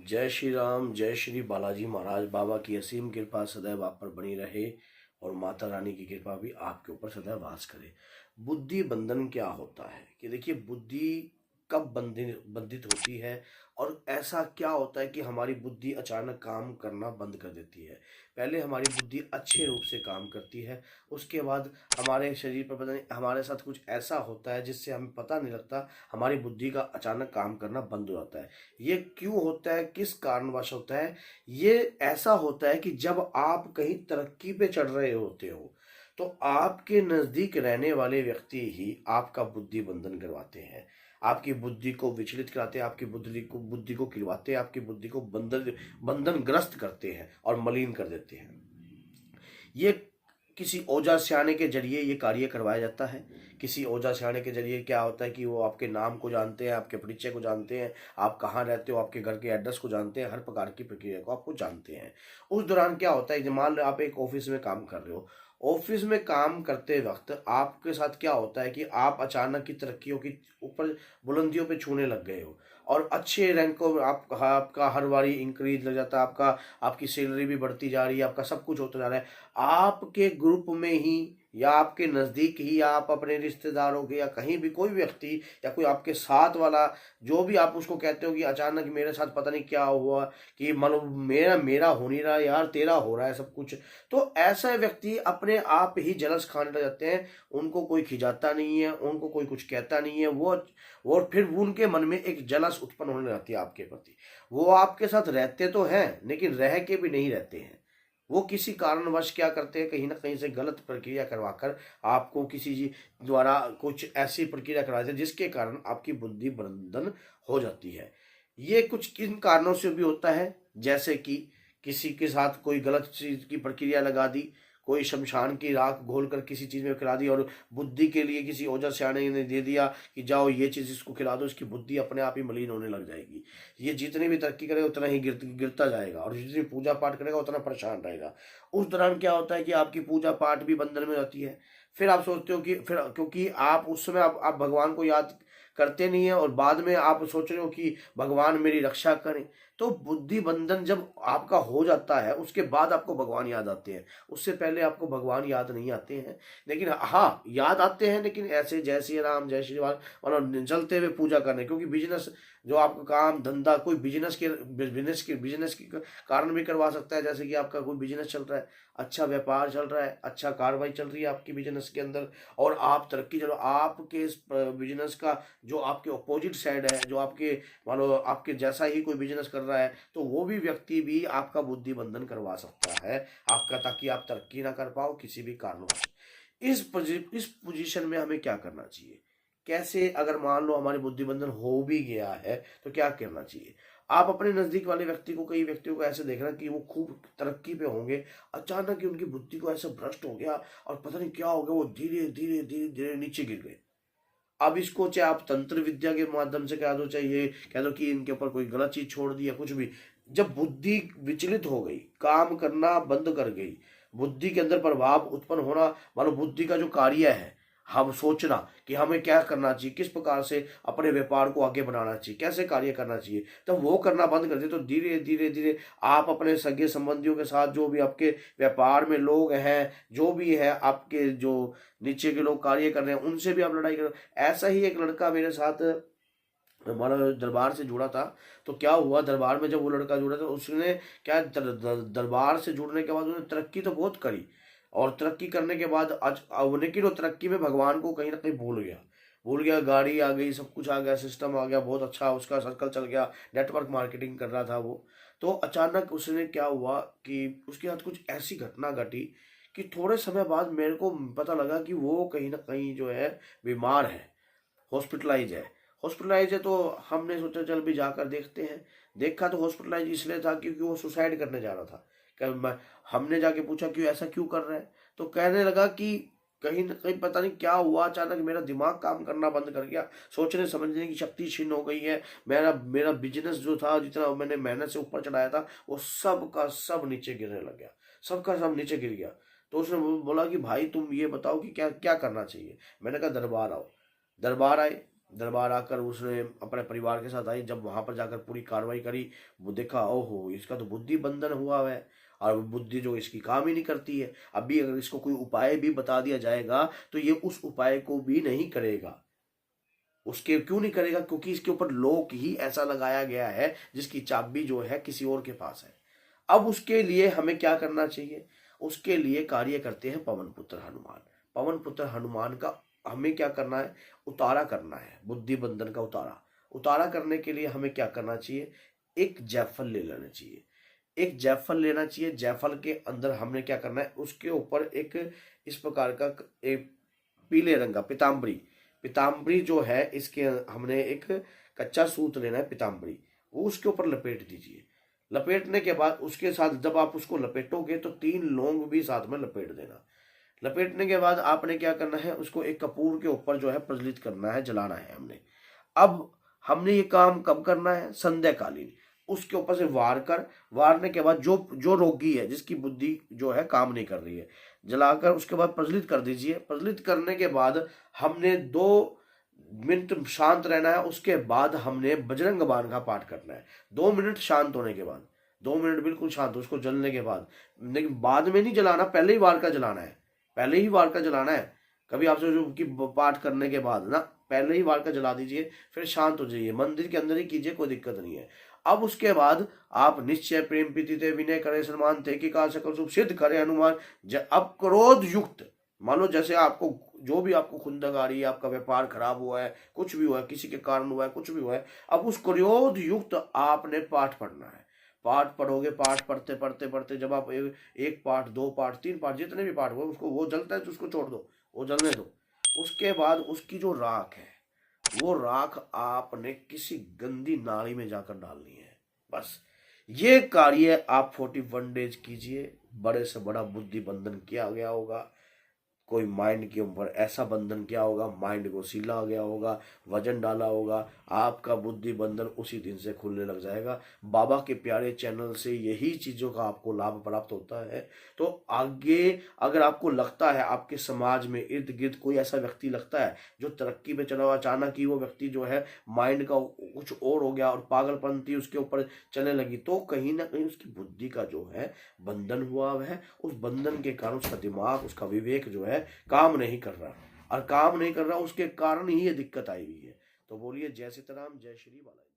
जय श्री राम, जय श्री बालाजी महाराज। बाबा की असीम कृपा सदैव आप पर बनी रहे और माता रानी की कृपा भी आपके ऊपर सदैव वास करे। बुद्धि बंधन क्या होता है कि देखिए, बुद्धि कब बंधित होती है और ऐसा क्या होता है कि हमारी बुद्धि अचानक काम करना बंद कर देती है। पहले हमारी बुद्धि अच्छे रूप से काम करती है, उसके बाद हमारे शरीर पर पता नहीं हमारे साथ कुछ ऐसा होता है जिससे हमें पता नहीं लगता, हमारी बुद्धि का अचानक काम करना बंद हो जाता है। ये क्यों होता है, किस कारणवश होता है? ये ऐसा होता है कि जब आप कहीं तरक्की पे चढ़ रहे होते हो तो आपके नजदीक रहने वाले व्यक्ति ही आपका बुद्धि बंधन करवाते हैं, आपकी बुद्धि को विचलित कराते हैं, आपकी बुद्धि को खिलवाते हैं, आपकी बुद्धि को बंधन ग्रस्त करते हैं और मलिन कर देते हैं। ये किसी ओझा सियाने के जरिए ये कार्य करवाया जाता है। किसी ओझा सियाने के जरिए क्या होता है कि वो आपके नाम को जानते हैं, आपके परिचय को जानते हैं, आप कहाँ रहते हो, आपके घर के एड्रेस को जानते हैं, हर प्रकार की प्रक्रिया को आपको जानते हैं। उस दौरान क्या होता है, मान लो आप एक ऑफिस में काम कर रहे हो, ऑफिस में काम करते वक्त आपके साथ क्या होता है कि आप अचानक की तरक्कियों की ऊपर बुलंदियों पे छूने लग गए हो और अच्छे रैंकों में आपका हर बारी इंक्रीज लग जाता है, आपकी सैलरी भी बढ़ती जा रही है, आपका सब कुछ होता जा रहा है। आपके ग्रुप में ही या आपके नज़दीक ही या आप अपने रिश्तेदारों के या कहीं भी कोई व्यक्ति या कोई आपके साथ वाला, जो भी आप उसको कहते हो कि अचानक मेरे साथ पता नहीं क्या हुआ, कि मानो मेरा मेरा हो नहीं रहा यार, तेरा हो रहा है सब कुछ। तो ऐसा व्यक्ति अपने आप ही जलस खाने लग जाते हैं। उनको कोई खिजाता नहीं है, उनको कोई कुछ कहता नहीं है, वो फिर उनके मन में एक जलस उत्पन्न होने लगती है आपके प्रति। वो आपके साथ रहते तो हैं लेकिन रह के भी नहीं रहते हैं। वो किसी कारणवश क्या करते हैं, कहीं ना कहीं से गलत प्रक्रिया करवाकर आपको किसी जी द्वारा कुछ ऐसी प्रक्रिया करवाते हैं जिसके कारण आपकी बुद्धि बंधन हो जाती है। ये कुछ किन कारणों से भी होता है, जैसे कि किसी के साथ कोई गलत चीज की प्रक्रिया लगा दी, कोई शमशान की राख घोलकर किसी चीज में खिला दी और बुद्धि के लिए किसी ओझा सियाने ने दे दिया कि जाओ ये चीज इसको खिला दो, इसकी बुद्धि अपने आप ही मलिन होने लग जाएगी। ये जितनी भी तरक्की करेगा उतना ही गिरता जाएगा और जितनी पूजा पाठ करेगा उतना परेशान रहेगा। उस दौरान क्या होता है कि आपकी पूजा पाठ भी बंधन में रहती है। फिर आप सोचते हो कि फिर क्योंकि आप उस समय आप भगवान को याद करते नहीं है और बाद में आप सोच रहे हो कि भगवान मेरी रक्षा करें। तो बुद्धि बंधन जब आपका हो जाता है उसके बाद आपको भगवान याद आते हैं, उससे पहले आपको भगवान याद नहीं आते हैं। लेकिन हाँ, याद आते हैं लेकिन ऐसे जय श्री राम, जय श्री राम और चलते हुए पूजा करने, क्योंकि बिजनेस जो आपका काम धंधा कोई बिजनेस के कारण भी करवा सकता है। जैसे कि आपका कोई बिजनेस चल रहा है, अच्छा व्यापार चल रहा है, अच्छा कार्रवाई चल रही है आपकी बिजनेस के अंदर और आप तरक्की चलो, आपके इस बिजनेस का जो आपके अपोजिट साइड है, जो आपके मान लो आपके जैसा ही कोई बिजनेस कर रहा है, तो वो भी व्यक्ति भी आपका बुद्धि बंधन करवा सकता है आपका, ताकि आप तरक्की ना कर पाओ किसी भी कारणवश। इस पोजीशन में हमें क्या करना चाहिए, कैसे अगर मान लो हमारी बुद्धि बंधन हो भी गया है तो क्या करना चाहिए? आप अपने नजदीक वाले व्यक्ति को, कई व्यक्तियों को ऐसे देखना कि वो खूब तरक्की पे होंगे, अचानक ही उनकी बुद्धि को ऐसा भ्रष्ट हो गया और पता नहीं क्या हो गया, वो धीरे धीरे धीरे धीरे नीचे गिर गए। अब इसको चाहे आप तंत्र विद्या के माध्यम से कह दो, चाहे ये कह दो कि इनके ऊपर कोई गलत चीज छोड़ दी या कुछ भी, जब बुद्धि विचलित हो गई, काम करना बंद कर गई, बुद्धि के अंदर प्रभाव उत्पन्न होना, मानो बुद्धि का जो कार्य है, हम सोचना कि हमें क्या करना चाहिए, किस प्रकार से अपने व्यापार को आगे बढ़ाना चाहिए, कैसे कार्य करना चाहिए, तो वो करना बंद कर दे तो धीरे धीरे धीरे आप अपने सगे संबंधियों के साथ, जो भी आपके व्यापार में लोग हैं, जो भी है आपके जो नीचे के लोग कार्य कर रहे हैं, उनसे भी आप लड़ाई करो। ऐसा ही एक लड़का मेरे साथ हमारा दरबार से जुड़ा था। तो क्या हुआ, दरबार में जब वो लड़का जुड़ा था उसने क्या दरबार से जुड़ने के बाद उसने तरक्की तो बहुत करी और तरक्की करने के बाद आज लेकिन वो तरक्की में भगवान को कहीं ना कहीं भूल गया। गाड़ी आ गई, सब कुछ आ गया, सिस्टम आ गया, बहुत अच्छा उसका सर्कल चल गया, नेटवर्क मार्केटिंग कर रहा था वो। तो अचानक उसने क्या हुआ कि उसके साथ कुछ ऐसी घटना घटी कि थोड़े समय बाद मेरे को पता लगा कि वो कहीं ना कहीं जो है बीमार है, हॉस्पिटलाइज है। तो हमने सोचा चल भी जाकर देखते हैं। देखा तो हॉस्पिटलाइज इसलिए था क्योंकि वो सुसाइड करने जा रहा था। हमने जाके पूछा क्यों, ऐसा क्यों कर रहा है? तो कहने लगा कि कहीं ना कहीं पता नहीं क्या हुआ, अचानक मेरा दिमाग काम करना बंद कर गया, सोचने समझने की शक्ति छीन हो गई है, मेरा मेरा बिजनेस जो था, जितना मैंने मेहनत से ऊपर चढ़ाया था, वो सब का सब नीचे गिरने लग गया, सबका सब नीचे गिर गया। तो उसने बोला कि भाई तुम ये बताओ कि क्या क्या करना चाहिए। मैंने कहा दरबार आओ। दरबार आए, दरबार आकर उसने अपने परिवार के साथ आई, जब वहां पर जाकर पूरी कार्रवाई करी, वो देखा ओहो इसका तो बुद्धि बंधन हुआ है, और बुद्धि जो इसकी काम ही नहीं करती है। अभी अगर इसको कोई उपाय भी बता दिया जाएगा तो ये उस उपाय को भी नहीं करेगा। उसके क्यों नहीं करेगा? क्योंकि इसके ऊपर लॉक ही ऐसा लगाया गया है जिसकी चाबी जो है किसी और के पास है। अब उसके लिए हमें क्या करना चाहिए? उसके लिए कार्य करते हैं पवन पुत्र हनुमान। पवन पुत्र हनुमान का हमें क्या करना है? उतारा करना है, बुद्धि बंधन का उतारा। उतारा करने के लिए हमें क्या करना चाहिए? एक जायफल ले लेना चाहिए। एक जायफल लेना चाहिए। जायफल के अंदर हमने क्या करना है? उसके ऊपर एक इस प्रकार का एक पीले रंग का पीताम्बरी, पीताम्बरी जो है इसके हमने एक कच्चा सूत लेना है पीताम्बरी, वो उसके ऊपर लपेट दीजिए। लपेटने के बाद उसके साथ जब आप उसको लपेटोगे तो 3 लौंग भी साथ में लपेट देना। लपेटने के बाद आपने क्या करना है? उसको एक कपूर के ऊपर जो है प्रज्वलित करना है, जलाना है हमने। अब हमने ये काम कब करना है? संध्याकालीन। उसके ऊपर से वारने के बाद जो जो रोगी है, जिसकी बुद्धि जो है काम नहीं कर रही है, जलाकर उसके बाद प्रज्वलित कर दीजिए। प्रज्वलित करने के बाद हमने 2 मिनट शांत रहना है। उसके बाद हमने बजरंग बाण का पाठ करना है। 2 मिनट शांत होने के बाद, 2 मिनट बिल्कुल शांत, उसको जलने के बाद, लेकिन बाद में नहीं जलाना, पहले ही वार का जलाना है। पहले ही वार का जलाना है। कभी आपसे जो कि पाठ करने के बाद ना पहले ही वार का जला दीजिए, फिर शांत हो जाइए, मंदिर के अंदर ही कीजिए, कोई दिक्कत नहीं है। अब उसके बाद आप निश्चय प्रेम प्रीति थे विनय करे सम्मान थे कि काल सकल सुख सिद्ध करे हनुमान। अब क्रोध युक्त, मान लो जैसे आपको जो भी आपको खुंदक आ रही है, आपका व्यापार खराब हुआ है, कुछ भी हुआ है, किसी के कारण हुआ है, कुछ भी हुआ है, अब उस क्रोध युक्त आपने पाठ पढ़ना है। पाठ पढ़ोगे, पाठ पढ़ते पढ़ते पढ़ते जब आप एक पाठ, 2 पाठ, 3 पाठ, जितने भी पाठ हुए, उसको वो जलता है तो उसको छोड़ दो, वो जलने दो। उसके बाद उसकी जो राख है, वो राख आपने किसी गंदी नाली में जाकर डालनी है। बस ये कार्य आप 41 डेज कीजिए, बड़े से बड़ा बुद्धि बंधन किया गया होगा। कोई माइंड के ऊपर ऐसा बंधन किया होगा, माइंड को सीला गया होगा, वजन डाला होगा, आपका बुद्धि बंधन उसी दिन से खुलने लग जाएगा। बाबा के प्यारे चैनल से यही चीजों का आपको लाभ प्राप्त होता है। तो आगे अगर आपको लगता है आपके समाज में इर्द गिर्द कोई ऐसा व्यक्ति लगता है जो तरक्की पे चला हुआ, अचानक ही वो व्यक्ति जो है माइंड का कुछ और हो गया और पागलपंती उसके ऊपर चलने लगी, तो कहीं ना कहीं उसकी बुद्धि का जो है बंधन हुआ है। उस बंधन के कारण उसका दिमाग, उसका विवेक जो है काम नहीं कर रहा, और काम नहीं कर रहा उसके कारण ही ये दिक्कत आई हुई है। तो बोलिए जय सीताराम, जय श्री बालाजी।